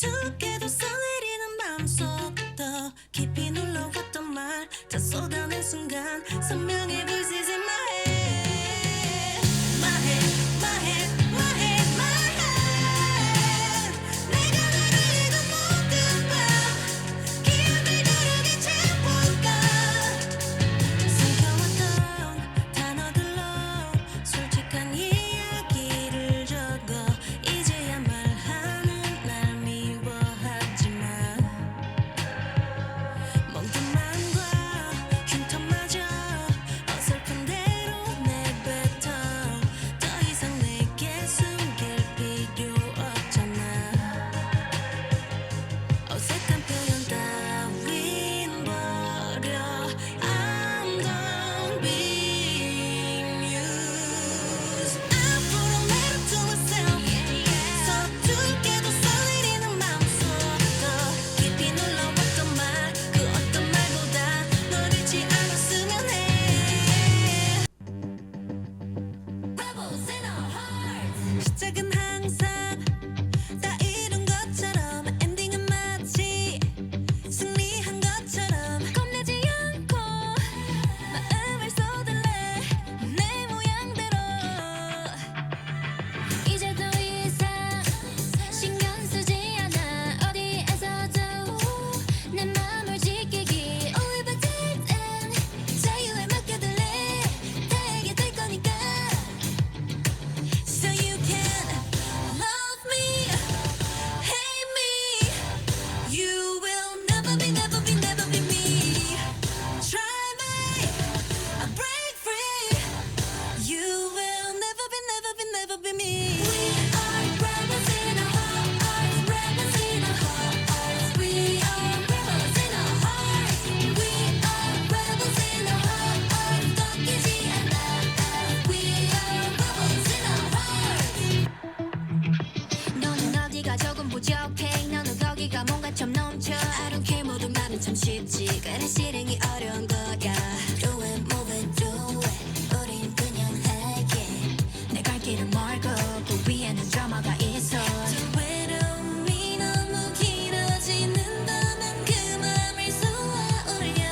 서툴게도 써내리는 마음속 더 깊이 눌러왔던 말 다 쏟아낸 순간 선명해 Voices in my head My head, my head, my head, my head 내가 나를 잃은 모든 밤 기억을 다르게 채워가 숨겨왔던 단어들로 솔직한 이야기를 적어 이제야 말하는 날 미워하지마 멍든 마음과 흉터마저 어설픈 대로 내뱉어 더 이상 내게 숨길 필요 없잖아 어색한 표현 따윈 버려 I'm done being used 앞으로 내뱉어 myself 서툴게도 써내리는 마음속 더 깊이 눌러왔던 말 그 어떤 말보다 널 잃지 않았으면 해 Rebels in our hearts 시작은 항상 다 이룬 것처럼 엔딩은 마치 승리한 것처럼 겁내지 않고 마음을 쏟을래 내 모양대로 이제 더 이상 신경 쓰지 않아 어디에서도 내 맘을 지키기 All but then 자유에 맡겨둘래 나에게 될 거니까 So you can love me, hate me You will never be, never be, never be me Try me, I break free You will never be, never be, never be me We are rebels in our hearts Rebels in our hearts We are rebels in our hearts We are rebels in our hearts 꺾이지 않아 We are rebels in our hearts 너는 어디가 조금 부족해 너는 거기가 뭔가 좀 넘쳐 I don't care 모든 말은 참 쉽지 그래 실행이 어려운 거야 Do it, move it, do it 우린 그냥 할게 내 갈 길은 멀고 그 위에는 드라마가 있어 외로움이 너무 길어지는다면 그 맘을 쏘아 올려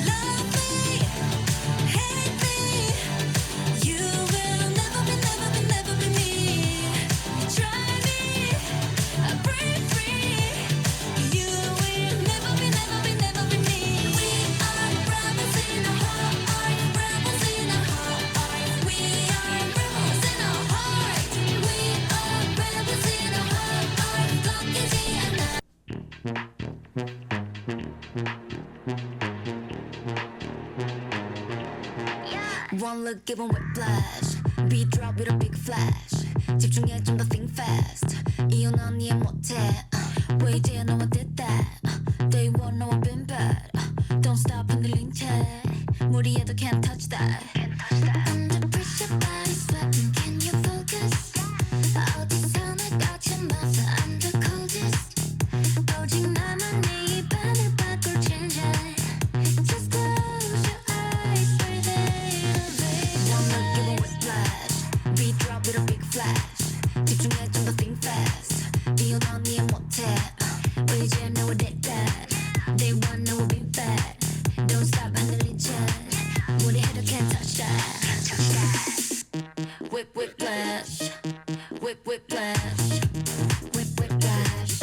Love me, hate me You will never be, never be, never be me Try me, I break free You will never be, never be, never be me We are rebels in our hearts Rebels in our hearts We are rebels in our hearts We are rebels in our hearts 꺾이지 않아 One look give 'em whiplash Beat drop with a big flash 집중해 좀 더 think fast 이유는 이해 못해 왜 이제야 너와 did that Day one 너와 been bad Don't stop 흔들린 채 무리해도 can't touch that Under pressure body sweating Can you focus 어디서 날 거쳐봐서 I'm the coldest 오직 나만 네 입안을 바꿀 change Just close your eyes breathe in One look give 'em whiplash Beat drop with a big flash 집중해 좀 더 think fast 이유는 이해 못해 왜 이제 너와 did that Day one 너와 been bad Don't stop 흔들린 채 무리해도 can't touch that Whip whiplash Whip whiplash Whip whiplash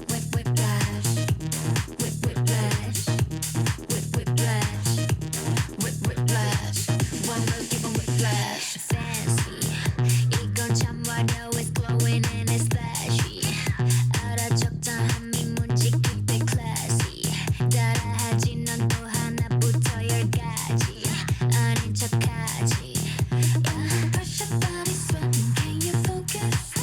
Whip whiplash Whip whiplash Whip whiplash Whip whiplash One look give 'em whiplash Fancy 이건 참 화려해 It's glowing and it's flashy 알아 적당함이 문지 keep it classy 따라하지 넌 또 하나부터 열까지 아닌 척하지 Pressure body sweating Can you focus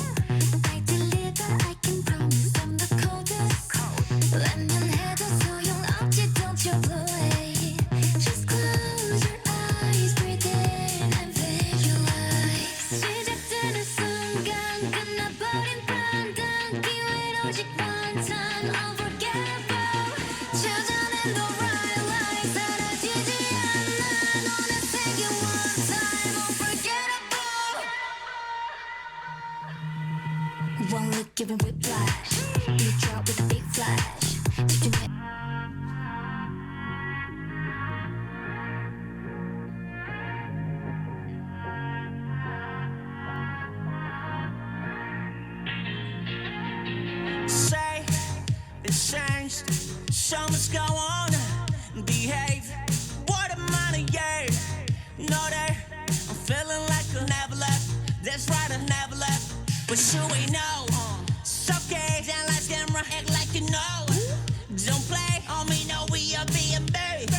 I deliver I can promise I'm the coldest 란면해도 소용없지 Don't you blow it Just close your eyes breathe in and vision giving whiplash. You drop with a big flash. 집중해. Say it's changed, so much go on. Behave. What a money, yeah. No, that I'm feeling like I never left. That's right, I never left. But you ain't know. It's okay. Down like camera, act like you know. Don't play on me, no, we are being babe.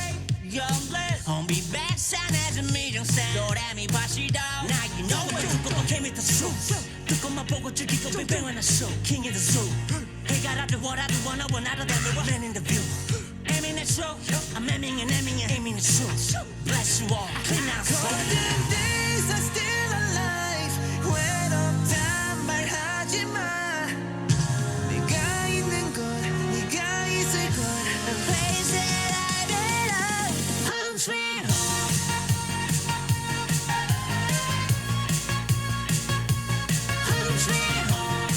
Young blessed. On be back, sign as a million sound. So that me pass it down. Now you know what you go, came with the truth. 듣고만 보고 즐기고 뺑뺑하나 show. King in the zoo. Hey, got out the what I do, one out of them, the man in the view. Aiming at you, I'm aiming and aiming at you. Bless you all, clean out. Golden days are still alive. 외롭단 말하지 마. 네가 있는 곳, 네가 있을 곳. A place that I belong. Home sweet home. Home sweet home.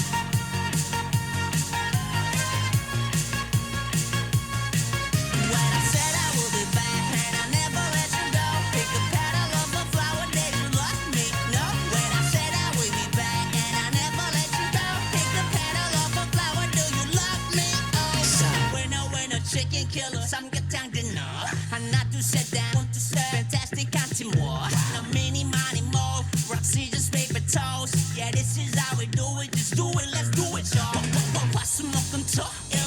When I said I would be back and I never let you go. Pick a petal of a flower, did you love me? No. When I said I would be back and I never let you go. Pick a petal of a flower, do you love me? Oh, so we're no chicken killer. 삼계탕 dinner. 하나 둘셋 down, one two set. Fantastic 같이 뭐? No mini money more. Rock scissors paper toast. Yeah, this is how we do it. Just do it, let's do it, y'all. 화수목금토.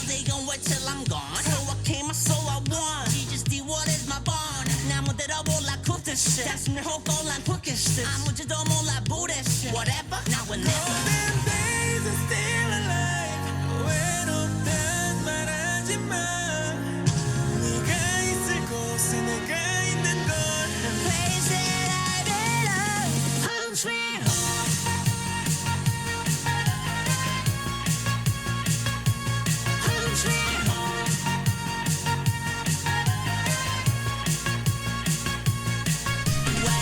They gon' wait till I'm gone. So I came, I so I won. GSD, what is my bond? 나무대로 몰라 cook this shit. 단숨에 호걸란 푸켓스. 아무지도 몰라 bullshit. Whatever, now or never. Golden days are still alive. 외롭단 말하지 마. 네가 있을 곳에 내가 있는 곳. A place that I belong. Home sweet home.